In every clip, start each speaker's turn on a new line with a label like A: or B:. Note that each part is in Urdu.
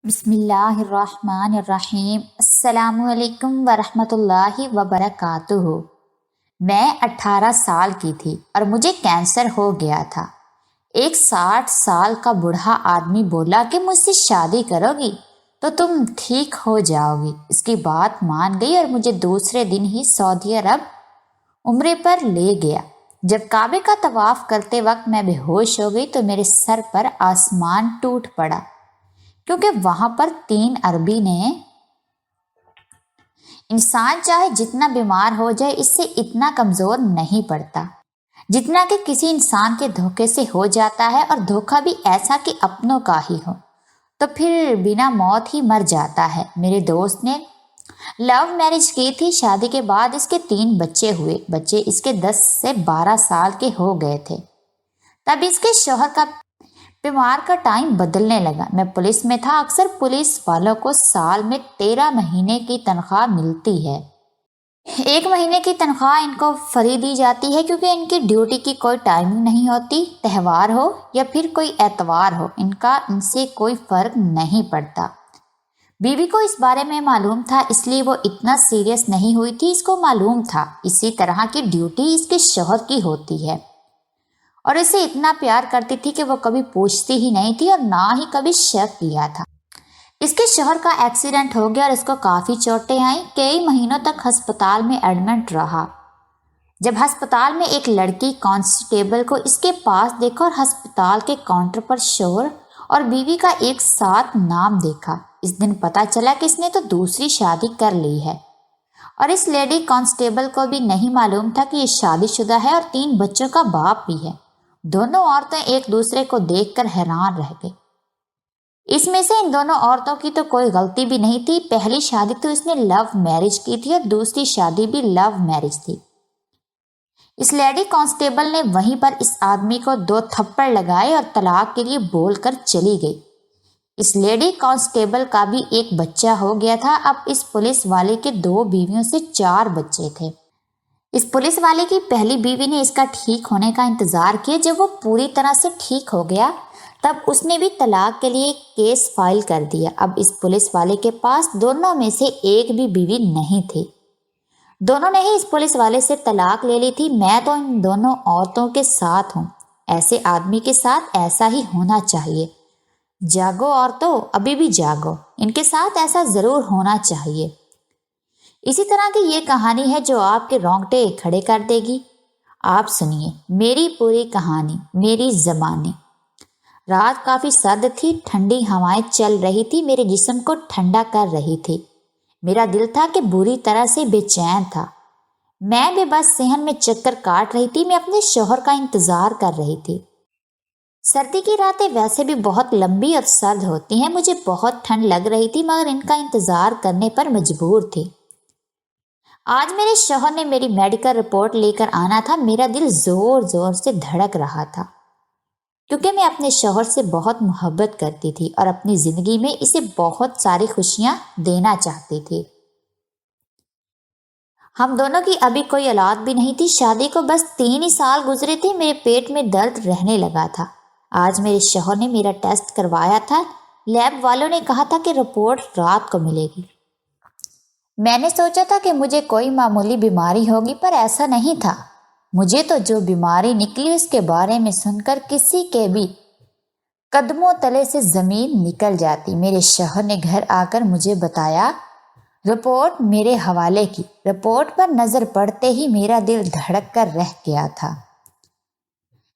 A: بسم اللہ الرحمن الرحیم۔ السلام علیکم ورحمۃ اللہ وبرکاتہ۔ میں 18 سال کی تھی اور مجھے کینسر ہو گیا تھا۔ ایک 60 سال کا بوڑھا آدمی بولا کہ مجھ سے شادی کرو گی تو تم ٹھیک ہو جاؤ گی۔ اس کی بات مان گئی اور مجھے دوسرے دن ہی سعودی عرب عمرے پر لے گیا۔ جب کعبے کا طواف کرتے وقت میں بے ہوش ہو گئی تو میرے سر پر آسمان ٹوٹ پڑا، کیونکہ وہاں پر 3 عربی نے انسان چاہے جتنا بیمار ہو جائے اس سے اتنا کمزور نہیں پڑتا جتنا کہ کسی انسان کے دھوکے سے ہو جاتا ہے، اور دھوکہ بھی ایسا کہ اپنوں کا ہی ہو تو پھر بنا موت ہی مر جاتا ہے۔ میرے دوست نے لو میرج کی تھی۔ شادی کے بعد اس کے 3 بچے ہوئے۔ بچے اس کے 10 سے 12 سال کے ہو گئے تھے۔ تب اس کے شوہر کا بیمار کا ٹائم بدلنے لگا۔ میں پولیس میں تھا۔ اکثر پولیس والوں کو سال میں 13 مہینے کی تنخواہ ملتی ہے۔ 1 مہینے کی تنخواہ ان کو فری دی جاتی ہے، کیونکہ ان کی ڈیوٹی کی کوئی ٹائمنگ نہیں ہوتی۔ تہوار ہو یا پھر کوئی اتوار ہو، ان سے کوئی فرق نہیں پڑتا۔ بیوی کو اس بارے میں معلوم تھا، اس لیے وہ اتنا سیریس نہیں ہوئی تھی۔ اس کو معلوم تھا اسی طرح کی ڈیوٹی اس کے شوہر کی ہوتی ہے، اور اسے اتنا پیار کرتی تھی کہ وہ کبھی پوچھتی ہی نہیں تھی اور نہ ہی کبھی شک کیا تھا۔ اس کے شوہر کا ایکسیڈنٹ ہو گیا اور اس کو کافی چوٹیں آئیں۔ کئی مہینوں تک ہسپتال میں ایڈمٹ رہا۔ جب ہسپتال میں ایک لڑکی کانسٹیبل کو اس کے پاس دیکھا اور ہسپتال کے کاؤنٹر پر شوہر اور بیوی کا ایک ساتھ نام دیکھا، اس دن پتا چلا کہ اس نے تو دوسری شادی کر لی ہے، اور اس لیڈی کانسٹیبل کو بھی نہیں معلوم تھا کہ یہ شادی شدہ ہے اور 3 بچوں کا باپ بھی ہے۔ دونوں عورتیں ایک دوسرے کو دیکھ کر حیران رہ گئی۔ اس میں سے ان دونوں عورتوں کی تو کوئی غلطی بھی نہیں تھی۔ پہلی شادی تو اس نے لو میرج کی تھی اور دوسری شادی بھی لو میرج تھی۔ اس لیڈی کانسٹیبل نے وہیں پر اس آدمی کو 2 تھپڑ لگائے اور طلاق کے لیے بول کر چلی گئی۔ اس لیڈی کانسٹیبل کا بھی ایک بچہ ہو گیا تھا۔ اب اس پولیس والے کے 2 بیویوں سے 4 بچے تھے۔ اس پولیس والے کی پہلی بیوی نے اس کا ٹھیک ہونے کا انتظار کیا۔ جب وہ پوری طرح سے ٹھیک ہو گیا تب اس نے بھی طلاق کے لیے کیس فائل کر دیا۔ اب اس پولیس والے کے پاس دونوں میں سے ایک بھی بیوی نہیں تھی۔ دونوں نے ہی اس پولیس والے سے طلاق لے لی تھی۔ میں تو ان دونوں عورتوں کے ساتھ ہوں۔ ایسے آدمی کے ساتھ ایسا ہی ہونا چاہیے۔ جاگو عورتوں، ابھی بھی جاگو، ان کے ساتھ ایسا ضرور ہونا چاہیے۔ اسی طرح کی یہ کہانی ہے جو آپ کے رونگٹے کھڑے کر دے گی۔ آپ سنیے میری پوری کہانی، میری زبانی۔ رات کافی سرد تھی، ٹھنڈی ہوائیں چل رہی تھی، میرے جسم کو ٹھنڈا کر رہی تھی۔ میرا دل تھا کہ بری طرح سے بے چین تھا۔ میں بے بس صحن میں چکر کاٹ رہی تھی۔ میں اپنے شوہر کا انتظار کر رہی تھی۔ سردی کی راتیں ویسے بھی بہت لمبی اور سرد ہوتی ہیں۔ مجھے بہت ٹھنڈ لگ رہی تھی، مگر ان کا انتظار کرنے پر مجبور تھی۔ آج میرے شوہر نے میری میڈیکل رپورٹ لے کر آنا تھا۔ میرا دل زور زور سے دھڑک رہا تھا، کیونکہ میں اپنے شوہر سے بہت محبت کرتی تھی اور اپنی زندگی میں اسے بہت ساری خوشیاں دینا چاہتی تھی۔ ہم دونوں کی ابھی کوئی اولاد بھی نہیں تھی۔ شادی کو بس 3 ہی سال گزرے تھے۔ میرے پیٹ میں درد رہنے لگا تھا۔ آج میرے شوہر نے میرا ٹیسٹ کروایا تھا۔ لیب والوں نے کہا تھا کہ رپورٹ رات کو ملے گی۔ میں نے سوچا تھا کہ مجھے کوئی معمولی بیماری ہوگی، پر ایسا نہیں تھا۔ مجھے تو جو بیماری نکلی اس کے بارے میں سن کر کسی کے بھی قدموں تلے سے زمین نکل جاتی۔ میرے شوہر نے گھر آ کر مجھے بتایا، رپورٹ میرے حوالے کی۔ رپورٹ پر نظر پڑتے ہی میرا دل دھڑک کر رہ گیا تھا۔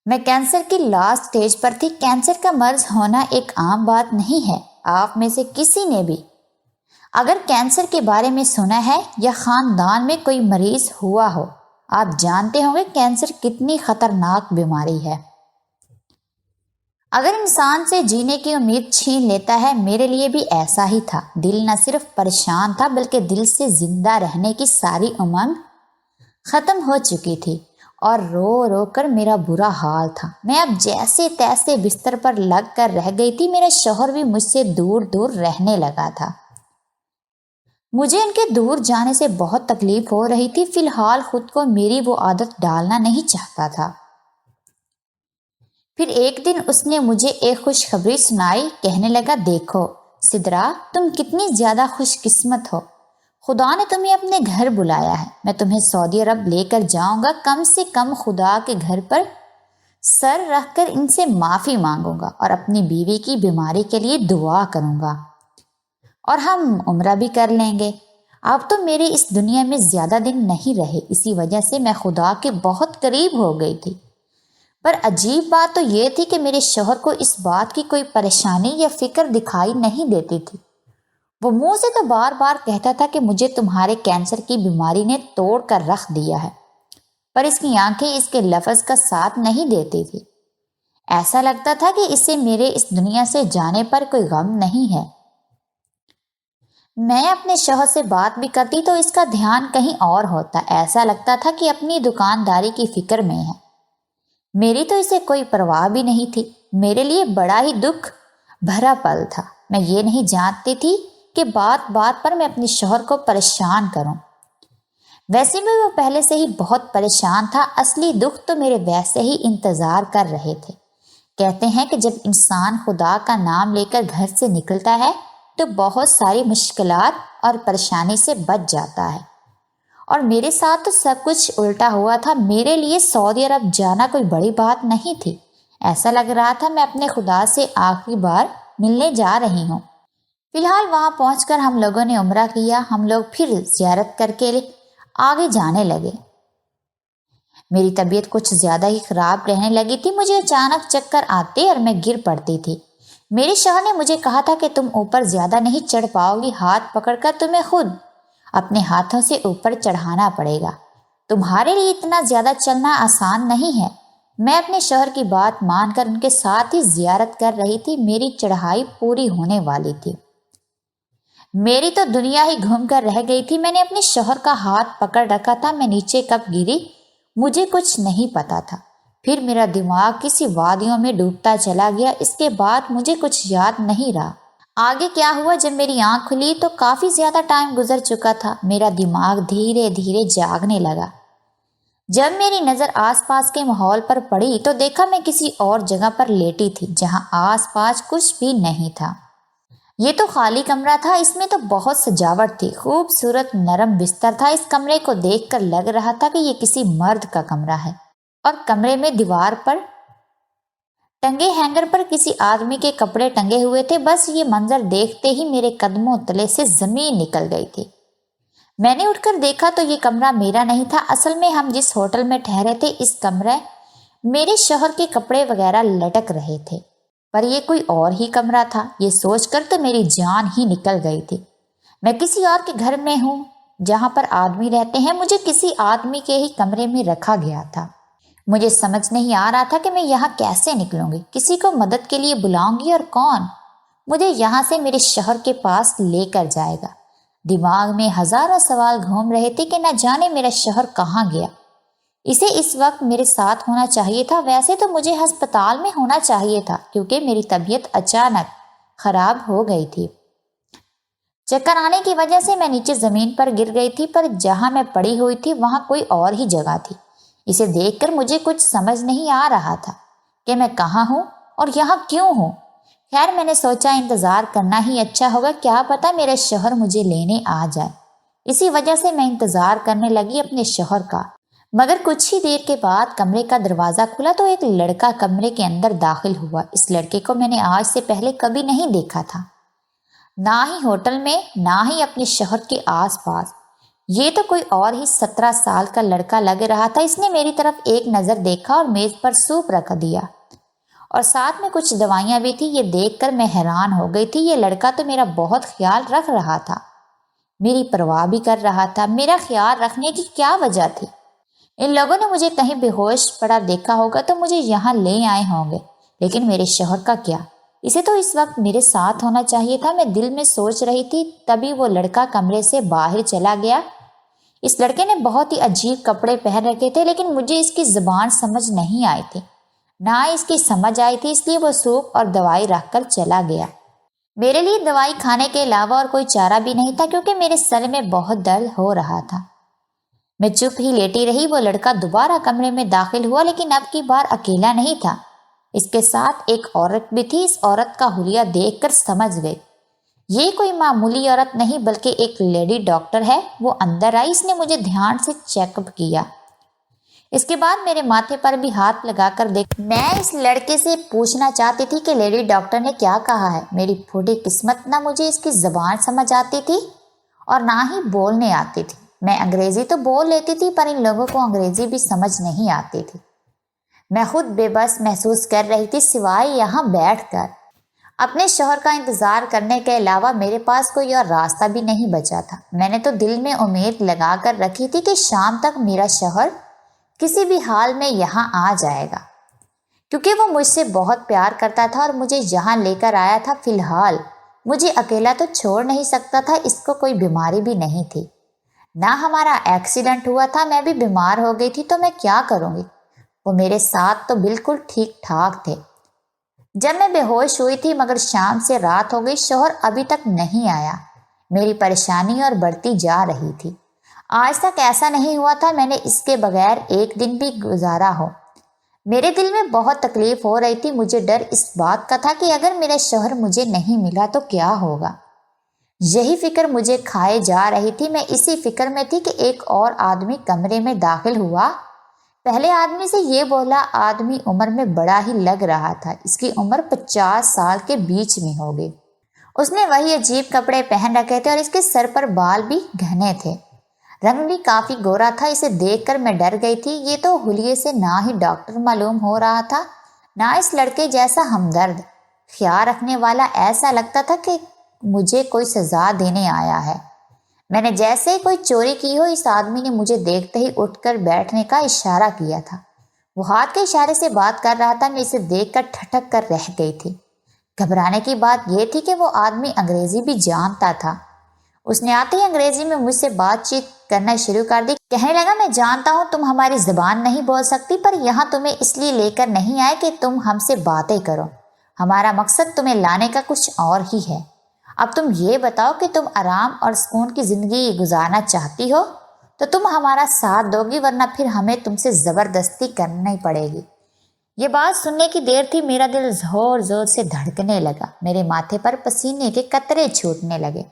A: میں کینسر کی لاسٹ سٹیج پر تھی۔ کینسر کا مرض ہونا ایک عام بات نہیں ہے۔ آپ میں سے کسی نے بھی اگر کینسر کے بارے میں سنا ہے یا خاندان میں کوئی مریض ہوا ہو، آپ جانتے ہوں گے کینسر کتنی خطرناک بیماری ہے۔ اگر انسان سے جینے کی امید چھین لیتا ہے، میرے لیے بھی ایسا ہی تھا۔ دل نہ صرف پریشان تھا بلکہ دل سے زندہ رہنے کی ساری امنگ ختم ہو چکی تھی، اور رو رو کر میرا برا حال تھا۔ میں اب جیسے تیسے بستر پر لگ کر رہ گئی تھی۔ میرا شوہر بھی مجھ سے دور دور رہنے لگا تھا۔ مجھے ان کے دور جانے سے بہت تکلیف ہو رہی تھی۔ فی الحال خود کو میری وہ عادت ڈالنا نہیں چاہتا تھا۔ پھر ایک دن اس نے مجھے ایک خوشخبری سنائی۔ کہنے لگا، دیکھو سدرا، تم کتنی زیادہ خوش قسمت ہو، خدا نے تمہیں اپنے گھر بلایا ہے، میں تمہیں سعودی عرب لے کر جاؤں گا، کم سے کم خدا کے گھر پر سر رکھ کر ان سے معافی مانگوں گا اور اپنی بیوی کی بیماری کے لیے دعا کروں گا اور ہم عمرہ بھی کر لیں گے۔ اب تو میرے اس دنیا میں زیادہ دن نہیں رہے، اسی وجہ سے میں خدا کے بہت قریب ہو گئی تھی۔ پر عجیب بات تو یہ تھی کہ میرے شوہر کو اس بات کی کوئی پریشانی یا فکر دکھائی نہیں دیتی تھی۔ وہ منہ سے تو بار بار کہتا تھا کہ مجھے تمہارے کینسر کی بیماری نے توڑ کر رکھ دیا ہے، پر اس کی آنکھیں اس کے لفظ کا ساتھ نہیں دیتی تھی۔ ایسا لگتا تھا کہ اسے میرے اس دنیا سے جانے پر کوئی غم نہیں ہے۔ میں اپنے شوہر سے بات بھی کرتی تو اس کا دھیان کہیں اور ہوتا، ایسا لگتا تھا کہ اپنی دکانداری کی فکر میں ہے۔ میری تو اسے کوئی پرواہ بھی نہیں تھی۔ میرے لیے بڑا ہی دکھ بھرا پل تھا۔ میں یہ نہیں جانتی تھی کہ بات بات پر میں اپنے شوہر کو پریشان کروں۔ ویسے بھی وہ پہلے سے ہی بہت پریشان تھا، اصلی دکھ تو میرے ویسے ہی انتظار کر رہے تھے۔ کہتے ہیں کہ جب انسان خدا کا نام لے کر گھر سے نکلتا ہے تو بہت ساری مشکلات اور پریشانی سے بچ جاتا ہے، اور میرے ساتھ تو سب کچھ الٹا ہوا تھا۔ میرے لیے سعودی عرب جانا کوئی بڑی بات نہیں تھی۔ ایسا لگ رہا تھا میں اپنے خدا سے آخری بار ملنے جا رہی ہوں۔ فی الحال وہاں پہنچ کر ہم لوگوں نے عمرہ کیا۔ ہم لوگ پھر زیارت کر کے آگے جانے لگے۔ میری طبیعت کچھ زیادہ ہی خراب رہنے لگی تھی۔ مجھے اچانک چکر آتے اور میں گر پڑتی تھی۔ میرے شوہر نے مجھے کہا تھا کہ تم اوپر زیادہ نہیں چڑھ پاؤ گی، ہاتھ پکڑ کر تمہیں خود اپنے ہاتھوں سے اوپر چڑھانا پڑے گا، تمہارے لیے اتنا زیادہ چلنا آسان نہیں ہے۔ میں اپنے شوہر کی بات مان کر ان کے ساتھ ہی زیارت کر رہی تھی۔ میری چڑھائی پوری ہونے والی تھی۔ میری تو دنیا ہی گھوم کر رہ گئی تھی۔ میں نے اپنے شوہر کا ہاتھ پکڑ رکھا تھا۔ میں نیچے کب گری مجھے کچھ نہیں پتا تھا۔ پھر میرا دماغ کسی وادیوں میں ڈوبتا چلا گیا۔ اس کے بعد مجھے کچھ یاد نہیں رہا۔ آگے کیا ہوا؟ جب میری آنکھ کھلی تو کافی زیادہ ٹائم گزر چکا تھا۔ میرا دماغ دھیرے دھیرے جاگنے لگا۔ جب میری نظر آس پاس کے ماحول پر پڑی تو دیکھا میں کسی اور جگہ پر لیٹی تھی جہاں آس پاس کچھ بھی نہیں تھا۔ یہ تو خالی کمرہ تھا، اس میں تو بہت سجاوٹ تھی، خوبصورت نرم بستر تھا۔ اس کمرے کو دیکھ کر لگ رہا تھا کہ یہ کسی مرد کا کمرہ ہے، اور کمرے میں دیوار پر ٹنگے ہینگر پر کسی آدمی کے کپڑے ٹنگے ہوئے تھے۔ بس یہ منظر دیکھتے ہی میرے قدموں تلے سے زمین نکل گئی تھی۔ میں نے اٹھ کر دیکھا تو یہ کمرہ میرا نہیں تھا۔ اصل میں ہم جس ہوٹل میں ٹھہرے تھے اس کمرے میرے شوہر کے کپڑے وغیرہ لٹک رہے تھے، پر یہ کوئی اور ہی کمرہ تھا۔ یہ سوچ کر تو میری جان ہی نکل گئی تھی۔ میں کسی اور کے گھر میں ہوں جہاں پر آدمی رہتے ہیں، مجھے کسی آدمی کے ہی کمرے میں رکھا گیا تھا۔ مجھے سمجھ نہیں آ رہا تھا کہ میں یہاں کیسے نکلوں گی، کسی کو مدد کے لیے بلاؤں گی، اور کون مجھے یہاں سے میرے شوہر کے پاس لے کر جائے گا۔ دماغ میں ہزاروں سوال گھوم رہے تھے کہ نہ جانے میرا شوہر کہاں گیا۔ اسے اس وقت میرے ساتھ ہونا چاہیے تھا۔ ویسے تو مجھے ہسپتال میں ہونا چاہیے تھا کیونکہ میری طبیعت اچانک خراب ہو گئی تھی۔ چکر آنے کی وجہ سے میں نیچے زمین پر گر گئی تھی، پر جہاں میں پڑی ہوئی تھی وہاں کوئی اور ہی جگہ تھی۔ اسے دیکھ کر مجھے کچھ سمجھ نہیں آ رہا تھا کہ میں کہاں ہوں اور یہاں کیوں ہوں۔ خیر میں نے سوچا انتظار کرنا ہی اچھا ہوگا، کیا پتا میرا شوہر مجھے لینے آ جائے۔ اسی وجہ سے میں انتظار کرنے لگی اپنے شوہر کا۔ مگر کچھ ہی دیر کے بعد کمرے کا دروازہ کھلا تو ایک لڑکا کمرے کے اندر داخل ہوا۔ اس لڑکے کو میں نے آج سے پہلے کبھی نہیں دیکھا تھا، نہ ہی ہوٹل میں، نہ ہی اپنے شوہر کے آس پاس۔ یہ تو کوئی اور ہی 17 سال کا لڑکا لگ رہا تھا۔ اس نے میری طرف ایک نظر دیکھا اور میز پر سوپ رکھ دیا، اور ساتھ میں کچھ دوائیاں بھی تھی۔ یہ دیکھ کر میں حیران ہو گئی تھی۔ یہ لڑکا تو میرا بہت خیال رکھ رہا تھا، میری پرواہ بھی کر رہا تھا۔ میرا خیال رکھنے کی کیا وجہ تھی؟ ان لوگوں نے مجھے کہیں بے ہوش پڑا دیکھا ہوگا تو مجھے یہاں لے آئے ہوں گے، لیکن میرے شوہر کا کیا؟ اسے تو اس وقت میرے ساتھ ہونا چاہیے تھا۔ میں دل میں سوچ رہی تھی، تبھی وہ لڑکا کمرے سے باہر چلا گیا۔ اس لڑکے نے بہت ہی عجیب کپڑے پہن رکھے تھے، لیکن مجھے اس کی زبان سمجھ نہیں آئی تھی، نہ اس کی سمجھ آئی تھی، اس لیے وہ سوپ اور دوائی رکھ کر چلا گیا۔ میرے لیے دوائی کھانے کے علاوہ اور کوئی چارہ بھی نہیں تھا، کیونکہ میرے سر میں بہت درد ہو رہا تھا۔ میں چپ ہی لیٹی رہی۔ وہ لڑکا دوبارہ کمرے میں داخل ہوا، لیکن اب کی بار اکیلا نہیں تھا، اس کے ساتھ ایک عورت بھی تھی۔ اس عورت کا حلیہ دیکھ کر سمجھ گئی یہ کوئی معمولی عورت نہیں بلکہ ایک لیڈی ڈاکٹر ہے۔ وہ اندر آئی، اس نے مجھے دھیان سے چیک اپ کیا، اس کے بعد میرے ماتھے پر بھی ہاتھ لگا کر دیکھ۔ میں اس لڑکے سے پوچھنا چاہتی تھی کہ لیڈی ڈاکٹر نے کیا کہا ہے۔ میری پھوٹی قسمت، نہ مجھے اس کی زبان سمجھ آتی تھی اور نہ ہی بولنے آتی تھی۔ میں انگریزی تو بول لیتی تھی پر ان لوگوں کو انگریزی بھی سمجھ نہیں آتی تھی۔ میں خود بے بس محسوس کر رہی تھی، سوائے یہاں بیٹھ کر اپنے شوہر کا انتظار کرنے کے علاوہ میرے پاس کوئی اور راستہ بھی نہیں بچا تھا۔ میں نے تو دل میں امید لگا کر رکھی تھی کہ شام تک میرا شوہر کسی بھی حال میں یہاں آ جائے گا، کیونکہ وہ مجھ سے بہت پیار کرتا تھا اور مجھے یہاں لے کر آیا تھا۔ فی الحال مجھے اکیلا تو چھوڑ نہیں سکتا تھا، اس کو کوئی بیماری بھی نہیں تھی، نہ ہمارا ایکسیڈنٹ ہوا تھا۔ میں بھی بیمار ہو گئی تھی تو میں کیا کروں گی؟ وہ میرے ساتھ تو بالکل ٹھیک ٹھاک تھے جب میں بے ہوش ہوئی تھی، مگر شام سے رات ہو گئی، شوہر ابھی تک نہیں آیا۔ میری پریشانی اور بڑھتی جا رہی تھی۔ آج تک ایسا نہیں ہوا تھا میں نے اس کے بغیر ایک دن بھی گزارا ہو۔ میرے دل میں بہت تکلیف ہو رہی تھی۔ مجھے ڈر اس بات کا تھا کہ اگر میرا شوہر مجھے نہیں ملا تو کیا ہوگا۔ یہی فکر مجھے کھائے جا رہی تھی۔ میں اسی فکر میں تھی کہ ایک اور آدمی کمرے میں داخل ہوا۔ پہلے آدمی سے یہ بولا آدمی عمر میں بڑا ہی لگ رہا تھا، اس کی عمر 50 سال کے بیچ میں ہوگی۔ اس نے وہی عجیب کپڑے پہن رکھے تھے اور اس کے سر پر بال بھی گھنے تھے، رنگ بھی کافی گورا تھا۔ اسے دیکھ کر میں ڈر گئی تھی۔ یہ تو حلیے سے نہ ہی ڈاکٹر معلوم ہو رہا تھا، نہ اس لڑکے جیسا ہمدرد، خیال رکھنے والا۔ ایسا لگتا تھا کہ مجھے کوئی سزا دینے آیا ہے۔ میں نے جیسے کوئی چوری کی ہو، اس آدمی نے مجھے دیکھتے ہی اٹھ کر بیٹھنے کا اشارہ کیا تھا۔ وہ ہاتھ کے اشارے سے بات کر رہا تھا۔ میں اسے دیکھ کر ٹھٹک کر رہ گئی تھی۔ گھبرانے کی بات یہ تھی کہ وہ آدمی انگریزی بھی جانتا تھا۔ اس نے آتے ہی انگریزی میں مجھ سے بات چیت کرنا شروع کر دی۔ کہنے لگا میں جانتا ہوں تم ہماری زبان نہیں بول سکتی، پر یہاں تمہیں اس لیے لے کر نہیں آئے کہ تم ہم سے باتیں کرو۔ ہمارا مقصد تمہیں لانے کا کچھ اور ہی ہے۔ اب تم یہ بتاؤ کہ تم آرام اور سکون کی زندگی گزارنا چاہتی ہو تو تم ہمارا ساتھ دو گی، ورنہ پھر ہمیں تم سے زبردستی کرنی پڑے گی۔ یہ بات سننے کی دیر تھی، میرا دل زور زور سے دھڑکنے لگا، میرے ماتھے پر پسینے کے قطرے چھوٹنے لگے۔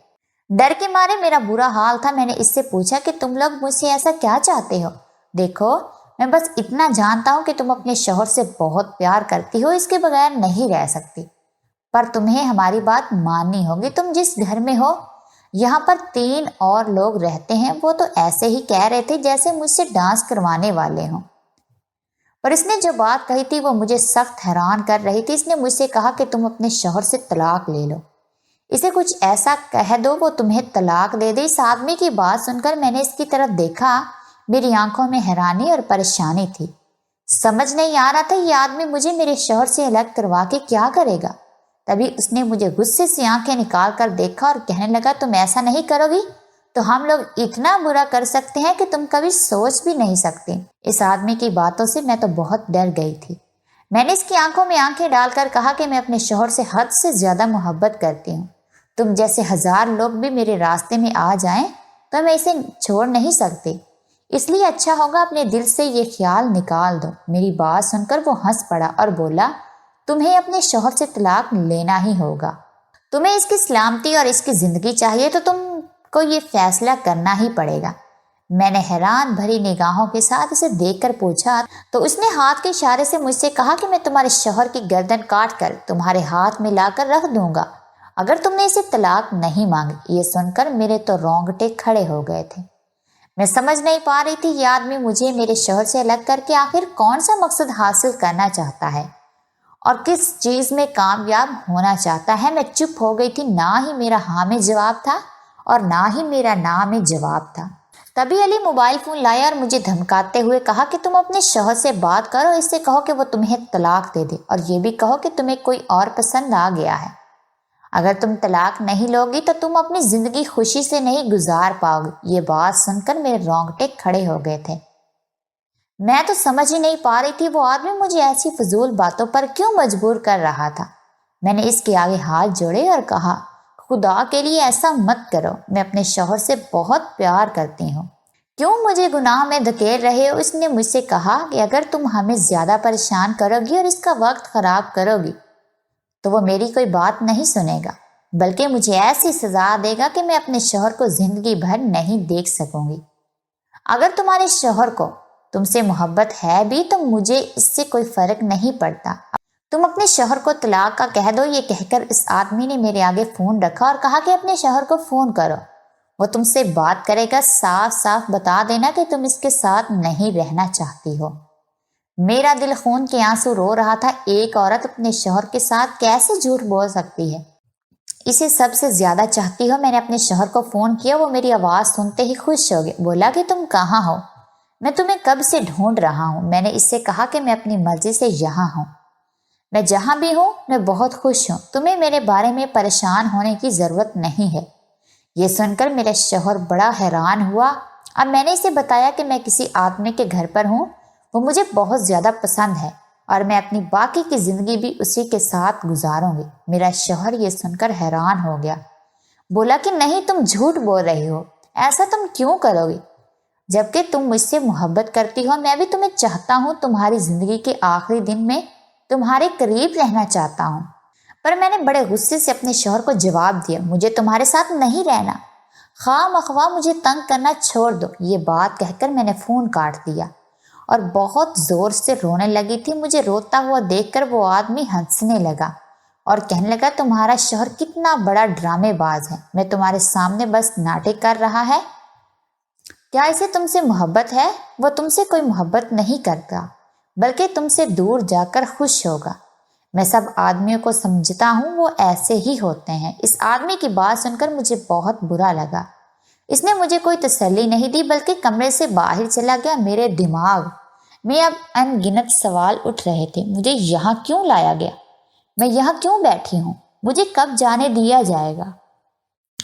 A: ڈر کے مارے میرا برا حال تھا۔ میں نے اس سے پوچھا کہ تم لوگ مجھ سے ایسا کیا چاہتے ہو؟ دیکھو، میں بس اتنا جانتا ہوں کہ تم اپنے شوہر سے بہت پیار کرتی ہو، اس کے بغیر نہیں رہ سکتی، پر تمہیں ہماری بات ماننی ہوگی۔ تم جس گھر میں ہو، یہاں پر 3 اور لوگ رہتے ہیں، وہ تو ایسے ہی کہہ رہے تھے جیسے مجھ سے ڈانس کروانے والے ہوں، پر اس نے جو بات کہی تھی وہ مجھے سخت حیران کر رہی تھی۔ اس نے مجھ سے کہا کہ تم اپنے شوہر سے طلاق لے لو، اسے کچھ ایسا کہہ دو وہ تمہیں طلاق دے دے۔ اس آدمی کی بات سن کر میں نے اس کی طرف دیکھا، میری آنکھوں میں حیرانی اور پریشانی تھی۔ سمجھ نہیں آ رہا تھا یہ آدمی مجھے میرے شوہر سے الگ کروا کے کیا کرے گا۔ تبھی اس نے مجھے غصے سے آنکھیں نکال کر دیکھا اور کہنے لگا تم ایسا نہیں کرو گی تو ہم لوگ اتنا برا کر سکتے ہیں کہ تم کبھی سوچ بھی نہیں سکتے۔ اس آدمی کی باتوں سے میں تو بہت ڈر گئی تھی۔ میں نے اس کی آنکھوں میں آنکھیں ڈال کر کہا کہ میں اپنے شوہر سے حد سے زیادہ محبت کرتی ہوں۔ تم جیسے 1000 لوگ بھی میرے راستے میں آ جائیں تو میں اسے چھوڑ نہیں سکتے، اس لیے اچھا ہوگا اپنے دل سے یہ خیال نکال دو۔ میری بات سن کر وہ ہنس پڑا اور بولا تمہیں اپنے شوہر سے طلاق لینا ہی ہوگا، تمہیں اس کی سلامتی اور اس کی زندگی چاہیے تو تم کو یہ فیصلہ کرنا ہی پڑے گا۔ میں نے حیران بھری نگاہوں کے ساتھ اسے دیکھ کر پوچھا تو اس نے ہاتھ کے اشارے سے مجھ سے کہا کہ میں تمہارے شوہر کی گردن کاٹ کر تمہارے ہاتھ میں لا کر رکھ دوں گا اگر تم نے اسے طلاق نہیں مانگی۔ یہ سن کر میرے تو رونگٹے کھڑے ہو گئے تھے۔ میں سمجھ نہیں پا رہی تھی یہ آدمی مجھے میرے شوہر سے الگ کر کے آخر کون سا مقصد حاصل کرنا چاہتا ہے اور کس چیز میں کامیاب ہونا چاہتا ہے۔ میں چپ ہو گئی تھی، نہ ہی میرا ہاں میں جواب تھا اور نہ ہی میرا نہ میں جواب تھا۔ تبھی علی موبائل فون لایا اور مجھے دھمکاتے ہوئے کہا کہ تم اپنے شوہر سے بات کرو، اس سے کہو کہ وہ تمہیں طلاق دے دے اور یہ بھی کہو کہ تمہیں کوئی اور پسند آ گیا ہے۔ اگر تم طلاق نہیں لوگی تو تم اپنی زندگی خوشی سے نہیں گزار پاؤ گی۔ یہ بات سن کر میرے رونگٹے کھڑے ہو گئے تھے۔ میں تو سمجھ ہی نہیں پا رہی تھی وہ آدمی مجھے ایسی فضول باتوں پر کیوں مجبور کر رہا تھا۔ میں نے اس کے آگے ہاتھ جوڑے اور کہا خدا کے لیے ایسا مت کرو، میں اپنے شوہر سے بہت پیار کرتی ہوں، کیوں مجھے گناہ میں دھکیل رہے ہو؟ اس نے مجھ سے کہا کہ اگر تم ہمیں زیادہ پریشان کرو گی اور اس کا وقت خراب کرو گی تو وہ میری کوئی بات نہیں سنے گا۔ بلکہ مجھے ایسی سزا دے گا کہ میں اپنے شوہر کو زندگی بھر نہیں دیکھ سکوں گی۔ اگر تمہارے شوہر کو تم سے محبت ہے بھی تو مجھے اس سے کوئی فرق نہیں پڑتا۔ تم اپنے شوہر کو طلاق کا کہہ دو۔ یہ کہہ کر اس آدمی نے میرے آگے فون رکھا اور کہا کہ اپنے شوہر کو فون کرو، وہ تم سے بات کرے گا، صاف صاف بتا دینا کہ تم اس کے ساتھ نہیں رہنا چاہتی ہو۔ میرا دل خون کے آنسو رو رہا تھا۔ ایک عورت اپنے شوہر کے ساتھ کیسے جھوٹ بول سکتی ہے؟ اسے سب سے زیادہ چاہتی ہو۔ میں نے اپنے شوہر کو فون کیا، وہ میری آواز سنتے ہی خوش ہو گیا، بولا کہ تم کہاں ہو؟ میں تمہیں کب سے ڈھونڈ رہا ہوں۔ میں نے اس سے کہا کہ میں اپنی مرضی سے یہاں ہوں، میں جہاں بھی ہوں میں بہت خوش ہوں، تمہیں میرے بارے میں پریشان ہونے کی ضرورت نہیں ہے۔ یہ سن کر میرا شوہر بڑا حیران ہوا۔ اب میں نے اسے بتایا کہ میں کسی آدمی کے گھر پر ہوں، وہ مجھے بہت زیادہ پسند ہے اور میں اپنی باقی کی زندگی بھی اسی کے ساتھ گزاروں گی۔ میرا شوہر یہ سن کر حیران ہو گیا، بولا کہ نہیں، تم جھوٹ بول رہی ہو، ایسا تم کیوں کرو گی جبکہ تم مجھ سے محبت کرتی ہو؟ میں بھی تمہیں چاہتا ہوں، تمہاری زندگی کے آخری دن میں تمہارے قریب رہنا چاہتا ہوں۔ پر میں نے بڑے غصے سے اپنے شوہر کو جواب دیا، مجھے تمہارے ساتھ نہیں رہنا، خواہ مخواہ مجھے تنگ کرنا چھوڑ دو۔ یہ بات کہہ کر میں نے فون کاٹ دیا اور بہت زور سے رونے لگی تھی۔ مجھے روتا ہوا دیکھ کر وہ آدمی ہنسنے لگا اور کہنے لگا، تمہارا شوہر کتنا بڑا ڈرامے باز ہے، میں تمہارے سامنے بس ناٹک کر رہا ہے۔ کیا اسے تم سے محبت ہے؟ وہ تم سے کوئی محبت نہیں کرتا بلکہ تم سے دور جا کر خوش ہوگا۔ میں سب آدمیوں کو سمجھتا ہوں، وہ ایسے ہی ہوتے ہیں۔ اس آدمی کی بات سن کر مجھے بہت برا لگا۔ اس نے مجھے کوئی تسلی نہیں دی بلکہ کمرے سے باہر چلا گیا۔ میرے دماغ میں اب ان گنت سوال اٹھ رہے تھے، مجھے یہاں کیوں لایا گیا؟ میں یہاں کیوں بیٹھی ہوں؟ مجھے کب جانے دیا جائے گا؟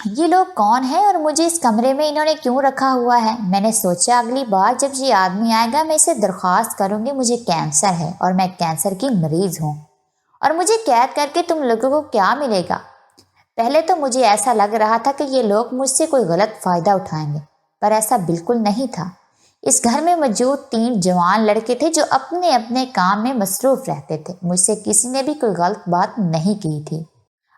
A: یہ لوگ کون ہیں اور مجھے اس کمرے میں انہوں نے کیوں رکھا ہوا ہے؟ میں نے سوچا اگلی بار جب یہ آدمی آئے گا میں اسے درخواست کروں گی، مجھے کینسر ہے اور میں کینسر کی مریض ہوں اور مجھے قید کر کے تم لوگوں کو کیا ملے گا؟ پہلے تو مجھے ایسا لگ رہا تھا کہ یہ لوگ مجھ سے کوئی غلط فائدہ اٹھائیں گے، پر ایسا بالکل نہیں تھا۔ اس گھر میں موجود 3 جوان لڑکے تھے جو اپنے اپنے کام میں مصروف رہتے تھے، مجھ سے کسی نے بھی کوئی غلط بات نہیں کی تھی۔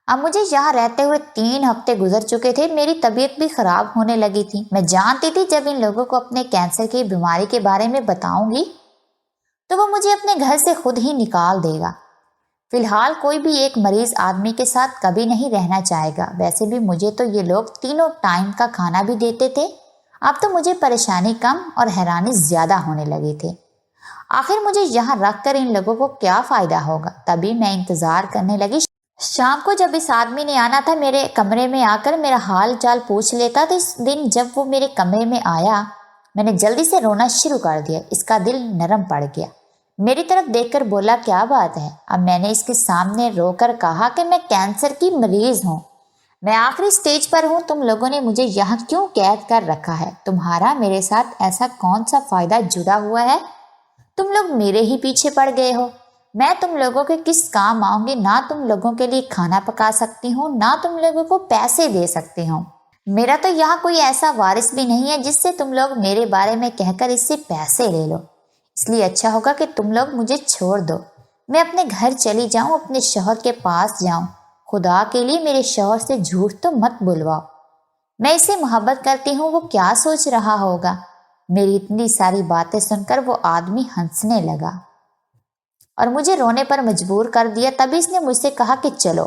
A: اب مجھے یہاں رہتے ہوئے 3 ہفتے گزر چکے تھے، میری طبیعت بھی خراب ہونے لگی تھی۔ میں جانتی تھی جب ان لوگوں کو اپنے کینسر کی بیماری کے بارے میں بتاؤں گی تو وہ مجھے اپنے گھر سے خود ہی نکال دے گا۔ فی الحال کوئی بھی ایک مریض آدمی کے ساتھ کبھی نہیں رہنا چاہے گا۔ ویسے بھی مجھے تو یہ لوگ تینوں ٹائم کا کھانا بھی دیتے تھے۔ اب تو مجھے پریشانی کم اور حیرانی زیادہ ہونے لگی تھی۔ آخر مجھے یہاں رکھ کر ان لوگوں کو کیا فائدہ ہوگا؟ تبھی میں انتظار کرنے لگی۔ شام کو جب اس آدمی نے آنا تھا میرے کمرے میں آ کر میرا حال چال پوچھ لیتا، تو اس دن جب وہ میرے کمرے میں آیا میں نے جلدی سے رونا شروع کر دیا۔ اس کا دل نرم پڑ گیا، میری طرف دیکھ کر بولا، کیا بات ہے؟ اب میں نے اس کے سامنے رو کر کہا کہ میں کینسر کی مریض ہوں، میں آخری سٹیج پر ہوں، تم لوگوں نے مجھے یہاں کیوں قید کر رکھا ہے؟ تمہارا میرے ساتھ ایسا کون سا فائدہ جڑا ہوا ہے؟ تم لوگ میرے ہی پیچھے پڑ گئے ہو۔ میں تم لوگوں کے کس کام آؤں گی؟ نہ تم لوگوں کے لیے کھانا پکا سکتی ہوں، نہ تم لوگوں کو پیسے دے سکتی ہوں۔ میرا تو یہاں کوئی ایسا وارث بھی نہیں ہے جس سے تم لوگ میرے بارے میں کہہ کر اس سے پیسے لے لو۔ اس لیے اچھا ہوگا کہ تم لوگ مجھے چھوڑ دو، میں اپنے گھر چلی جاؤں، اپنے شوہر کے پاس جاؤں۔ خدا کے لیے میرے شوہر سے جھوٹ تو مت بلواؤ، میں اس سے محبت کرتی ہوں، وہ کیا سوچ رہا ہوگا؟ میری اتنی ساری باتیں سن کر وہ آدمی ہنسنے لگا اور مجھے رونے پر مجبور کر دیا۔ تبھی اس نے مجھ سے کہا کہ چلو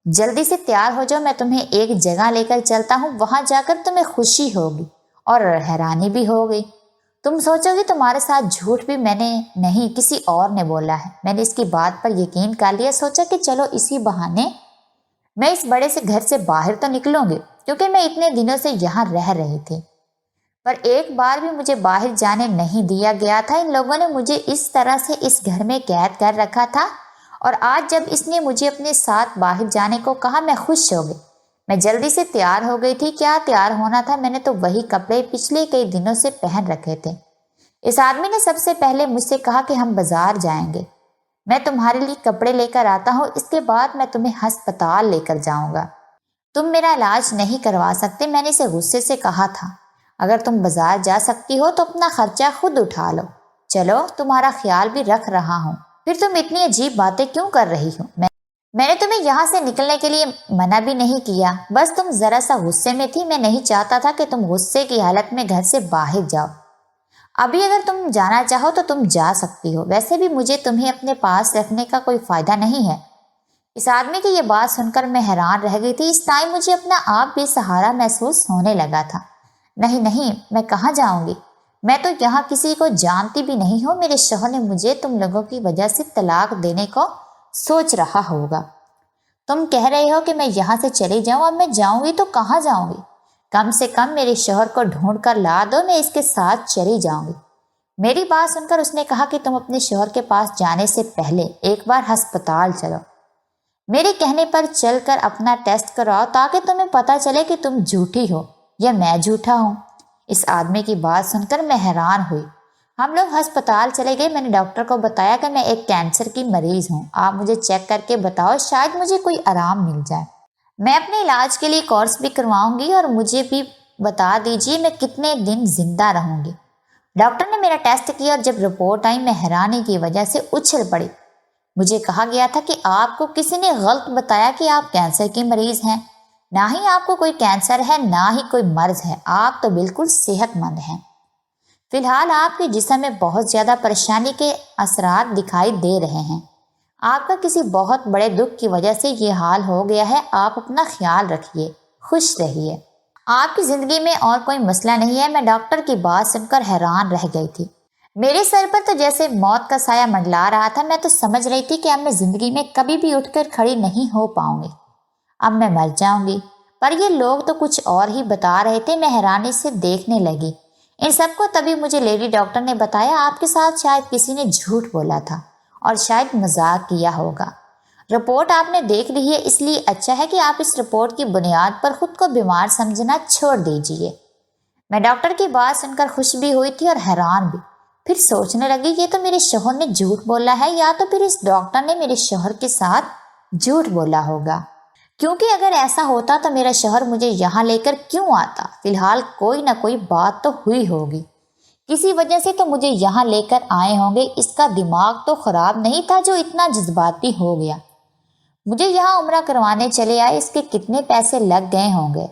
A: جلدی سے تیار ہو جاؤ، میں تمہیں ایک جگہ لے کر چلتا ہوں، وہاں جا کر تمہیں خوشی ہوگی اور حیرانی بھی ہوگی۔ تم سوچو گی تمہارے ساتھ جھوٹ بھی میں نے نہیں، کسی اور نے بولا ہے۔ میں نے اس کی بات پر یقین کر لیا، سوچا کہ چلو اسی بہانے میں اس بڑے سے گھر سے باہر تو نکلوں گی، کیونکہ میں اتنے دنوں سے یہاں رہ رہی تھی، پر ایک بار بھی مجھے باہر جانے نہیں دیا گیا تھا۔ ان لوگوں نے مجھے اس طرح سے اس گھر میں قید کر رکھا تھا، اور آج جب اس نے مجھے اپنے ساتھ باہر جانے کو کہا میں خوش ہو گئی۔ میں جلدی سے تیار ہو گئی تھی۔ کیا تیار ہونا تھا، میں نے تو وہی کپڑے پچھلے کئی دنوں سے پہن رکھے تھے۔ اس آدمی نے سب سے پہلے مجھ سے کہا کہ ہم بازار جائیں گے، میں تمہارے لیے کپڑے لے کر آتا ہوں، اس کے بعد میں تمہیں ہسپتال لے کر جاؤں گا، تم میرا علاج نہیں کروا سکتے۔ میں نے اسے غصے سے کہا تھا، اگر تم بازار جا سکتی ہو تو اپنا خرچہ خود اٹھا لو، چلو تمہارا خیال بھی رکھ رہا ہوں، پھر تم اتنی عجیب باتیں کیوں کر رہی ہو؟ میں نے تمہیں یہاں سے نکلنے کے لیے منع بھی نہیں کیا، بس تم ذرا سا غصے میں تھی۔ میں نہیں چاہتا تھا کہ تم غصے کی حالت میں گھر سے باہر جاؤ۔ ابھی اگر تم جانا چاہو تو تم جا سکتی ہو، ویسے بھی مجھے تمہیں اپنے پاس رکھنے کا کوئی فائدہ نہیں ہے۔ اس آدمی کی یہ بات سن کر میں حیران رہ گئی تھی۔ اس ٹائم مجھے اپنا آپ بے سہارا محسوس ہونے لگا تھا۔ نہیں نہیں، میں کہاں جاؤں گی؟ میں تو یہاں کسی کو جانتی بھی نہیں ہوں۔ میرے شوہر نے مجھے تم لوگوں کی وجہ سے طلاق دینے کو سوچ رہا ہوگا۔ تم کہہ رہے ہو کہ میں یہاں سے چلی جاؤں، اب میں جاؤں گی تو کہاں جاؤں گی؟ کم سے کم میرے شوہر کو ڈھونڈ کر لا دو، میں اس کے ساتھ چلی جاؤں گی۔ میری بات سن کر اس نے کہا کہ تم اپنے شوہر کے پاس جانے سے پہلے ایک بار ہسپتال چلو، میرے کہنے پر چل کر اپنا ٹیسٹ کراؤ تاکہ تمہیں پتہ چلے کہ تم جھوٹی ہو یا میں جھوٹا ہوں۔ اس آدمی کی بات سن کر میں حیران ہوئی۔ ہم لوگ ہسپتال چلے گئے۔ میں نے ڈاکٹر کو بتایا کہ میں ایک کینسر کی مریض ہوں، آپ مجھے چیک کر کے بتاؤ، شاید مجھے کوئی آرام مل جائے۔ میں اپنے علاج کے لیے کورس بھی کرواؤں گی اور مجھے بھی بتا دیجیے میں کتنے دن زندہ رہوں گی۔ ڈاکٹر نے میرا ٹیسٹ کیا اور جب رپورٹ آئی میں حیرانی کی وجہ سے اچھل پڑی۔ مجھے کہا گیا تھا کہ آپ کو کسی نے غلط بتایا کہ آپ کینسر کی مریض ہیں۔ نہ ہی آپ کو کوئی کینسر ہے، نہ ہی کوئی مرض ہے، آپ تو بالکل صحت مند ہیں۔ فی الحال آپ کے جسم میں بہت زیادہ پریشانی کے اثرات دکھائی دے رہے ہیں۔ آپ کا کسی بہت بڑے دکھ کی وجہ سے یہ حال ہو گیا ہے۔ آپ اپنا خیال رکھیے، خوش رہیے، آپ کی زندگی میں اور کوئی مسئلہ نہیں ہے۔ میں ڈاکٹر کی بات سن کر حیران رہ گئی تھی۔ میرے سر پر تو جیسے موت کا سایہ منڈلا رہا تھا۔ میں تو سمجھ رہی تھی کہ اب میں زندگی میں کبھی بھی اٹھ کر کھڑی نہیں ہو پاؤں گی، اب میں مر جاؤں گی۔ پر یہ لوگ تو کچھ اور ہی بتا رہے تھے۔ میں حیرانی سے دیکھنے لگی ان سب کو۔ تبھی مجھے لیڈی ڈاکٹر نے بتایا آپ کے ساتھ شاید کسی نے جھوٹ بولا تھا اور شاید مذاق کیا ہوگا۔ رپورٹ آپ نے دیکھ لی ہے، اس لیے اچھا ہے کہ آپ اس رپورٹ کی بنیاد پر خود کو بیمار سمجھنا چھوڑ دیجیے۔ میں ڈاکٹر کی بات سن کر خوش بھی ہوئی تھی اور حیران بھی۔ پھر سوچنے لگی یہ تو میرے شوہر نے جھوٹ بولا ہے، یا تو پھر اس ڈاکٹر نے میرے شوہر کے ساتھ جھوٹ بولا ہوگا، کیونکہ اگر ایسا ہوتا تو میرا شوہر مجھے یہاں لے کر کیوں آتا؟ فی الحال کوئی نہ کوئی بات تو ہوئی ہوگی، کسی وجہ سے تو مجھے یہاں لے کر آئے ہوں گے۔ اس کا دماغ تو خراب نہیں تھا جو اتنا جذباتی ہو گیا۔ مجھے یہاں عمرہ کروانے چلے آئے، اس کے کتنے پیسے لگ گئے ہوں گے،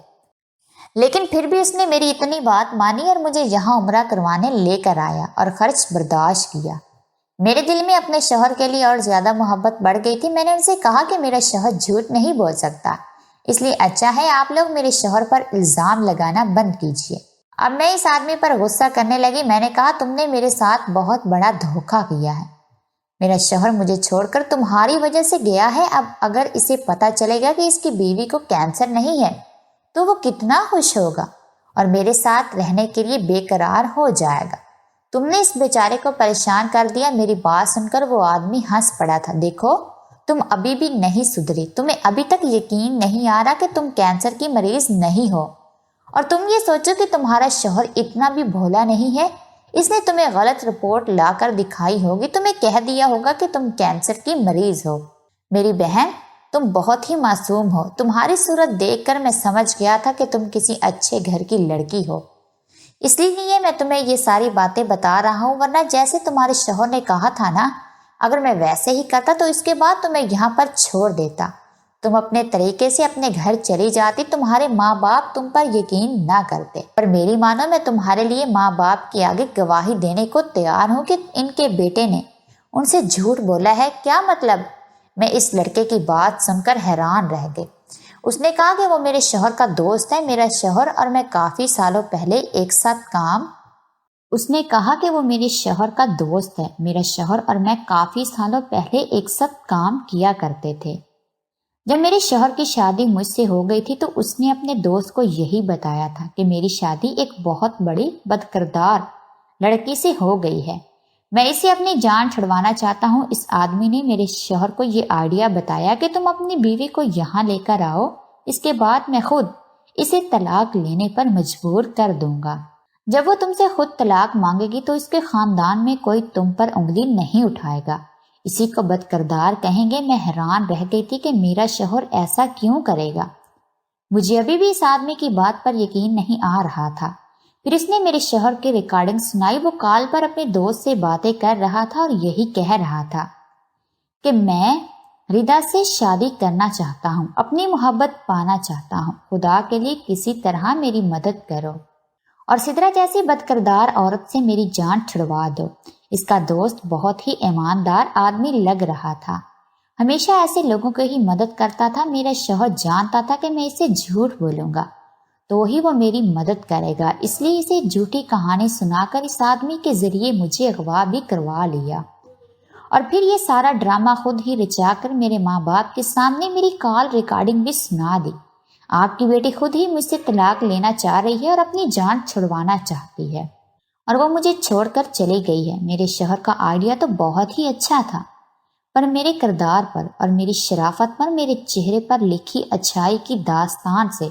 A: لیکن پھر بھی اس نے میری اتنی بات مانی اور مجھے یہاں عمرہ کروانے لے کر آیا اور خرچ برداشت کیا۔ میرے دل میں اپنے شوہر کے لیے اور زیادہ محبت بڑھ گئی تھی۔ میں نے ان سے کہا کہ میرا شوہر جھوٹ نہیں بول سکتا، اس لیے اچھا ہے آپ لوگ میرے شوہر پر الزام لگانا بند کیجیے۔ اب میں اس آدمی پر غصہ کرنے لگی۔ میں نے کہا تم نے میرے ساتھ بہت بڑا دھوکہ کیا ہے، میرا شوہر مجھے چھوڑ کر تمہاری وجہ سے گیا ہے۔ اب اگر اسے پتہ چلے گا کہ اس کی بیوی کو کینسر نہیں ہے تو وہ کتنا خوش ہوگا اور میرے ساتھ رہنے کے لیے بے قرار ہو جائے گا۔ تم نے اس بیچارے کو پریشان کر دیا۔ میری بات سن کر وہ آدمی ہنس پڑا تھا۔ دیکھو تم ابھی بھی نہیں سدھری، تمہیں ابھی تک یقین نہیں آ رہا کہ تم کینسر کی مریض نہیں ہو، اور تم یہ سوچو کہ تمہارا شوہر اتنا بھی بھولا نہیں ہے، اس نے تمہیں غلط رپورٹ لا کر دکھائی ہوگی، تمہیں کہہ دیا ہوگا کہ تم کینسر کی مریض ہو۔ میری بہن تم بہت ہی معصوم ہو، تمہاری صورت دیکھ کر میں سمجھ گیا تھا کہ تم کسی اچھے گھر کی لڑکی ہو، اس لیے میں تمہیں یہ ساری باتیں بتا رہا ہوں، ورنہ جیسے تمہارے شوہر نے کہا تھا نا، اگر میں ویسے ہی کرتا تو اس کے بعد تمہیں یہاں پر چھوڑ دیتا، تم اپنے طریقے سے اپنے گھر چلی جاتی، تمہارے ماں باپ تم پر یقین نہ کرتے۔ پر میری مانو میں تمہارے لیے ماں باپ کے آگے گواہی دینے کو تیار ہوں کہ ان کے بیٹے نے ان سے جھوٹ بولا ہے۔ کیا مطلب؟ میں اس لڑکے کی بات سن کر حیران رہ گئی۔ اس نے کہا کہ وہ میرے شوہر کا دوست ہے، میرا شوہر اور میں کافی سالوں پہلے ایک ساتھ کام کیا کرتے تھے۔ جب میرے شوہر کی شادی مجھ سے ہو گئی تھی تو اس نے اپنے دوست کو یہی بتایا تھا کہ میری شادی ایک بہت بڑی بدکردار لڑکی سے ہو گئی ہے، میں اسے اپنی جان چھڑوانا چاہتا ہوں۔ اس آدمی نے میرے شوہر کو یہ آئیڈیا بتایا کہ تم اپنی بیوی کو یہاں لے کر آؤ، اس کے بعد میں خود اسے طلاق لینے پر مجبور کر دوں گا۔ جب وہ تم سے خود طلاق مانگے گی تو اس کے خاندان میں کوئی تم پر انگلی نہیں اٹھائے گا، اسی کو بدکردار کہیں گے۔ میں حیران رہ گئی تھی کہ میرا شوہر ایسا کیوں کرے گا۔ مجھے ابھی بھی اس آدمی کی بات پر یقین نہیں آ رہا تھا۔ پھر اس نے میرے شوہر کی ریکارڈنگ سنائی۔ وہ کال پر اپنے دوست سے باتیں کر رہا تھا اور یہی کہہ رہا تھا کہ میں ردا سے شادی کرنا چاہتا ہوں، اپنی محبت پانا چاہتا ہوں، خدا کے لیے کسی طرح میری مدد کرو اور سدرا جیسی بد کردار عورت سے میری جان چھڑوا دو۔ اس کا دوست بہت ہی ایماندار آدمی لگ رہا تھا، ہمیشہ ایسے لوگوں کو ہی مدد کرتا تھا۔ میرا شوہر جانتا تھا کہ میں اسے جھوٹ بولوں گا تو ہی وہ میری مدد کرے گا، اس لیے اسے جھوٹی کہانی سنا کر اس آدمی کے ذریعے مجھے اغوا بھی کروا لیا اور پھر یہ سارا ڈرامہ خود ہی رچا کر میرے ماں باپ کے سامنے میری کال ریکارڈنگ بھی سنا دی۔ آپ کی بیٹی خود ہی مجھ سے طلاق لینا چاہ رہی ہے اور اپنی جان چھڑوانا چاہتی ہے اور وہ مجھے چھوڑ کر چلی گئی ہے۔ میرے شوہر کا آئیڈیا تو بہت ہی اچھا تھا، پر میرے کردار پر اور میری شرافت پر، میرے چہرے پر لکھی اچھائی کی داستان سے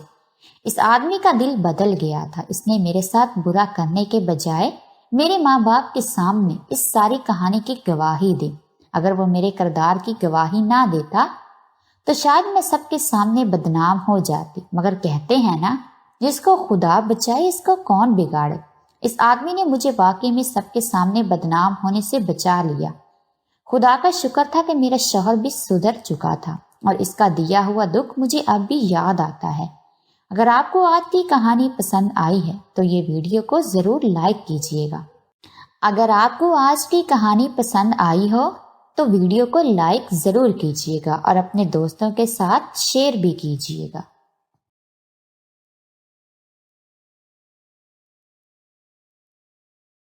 A: اس آدمی کا دل بدل گیا تھا۔ اس نے میرے ساتھ برا کرنے کے بجائے میرے ماں باپ کے سامنے اس ساری کہانی کی گواہی دی۔ اگر وہ میرے کردار کی گواہی نہ دیتا تو شاید میں سب کے سامنے بدنام ہو جاتی، مگر کہتے ہیں نا، جس کو خدا بچائے اس کو کون بگاڑے۔ اس آدمی نے مجھے واقعی میں سب کے سامنے بدنام ہونے سے بچا لیا۔ خدا کا شکر تھا کہ میرا شوہر بھی سدھر چکا تھا اور اس کا دیا ہوا دکھ مجھے اب بھی یاد آتا ہے۔ اگر آپ کو آج کی کہانی پسند آئی ہے تو یہ ویڈیو کو ضرور لائک کیجیے گا۔ اگر آپ کو آج کی کہانی پسند آئی ہو تو ویڈیو کو لائک ضرور کیجیے گا اور اپنے دوستوں کے ساتھ شیئر بھی کیجیے گا۔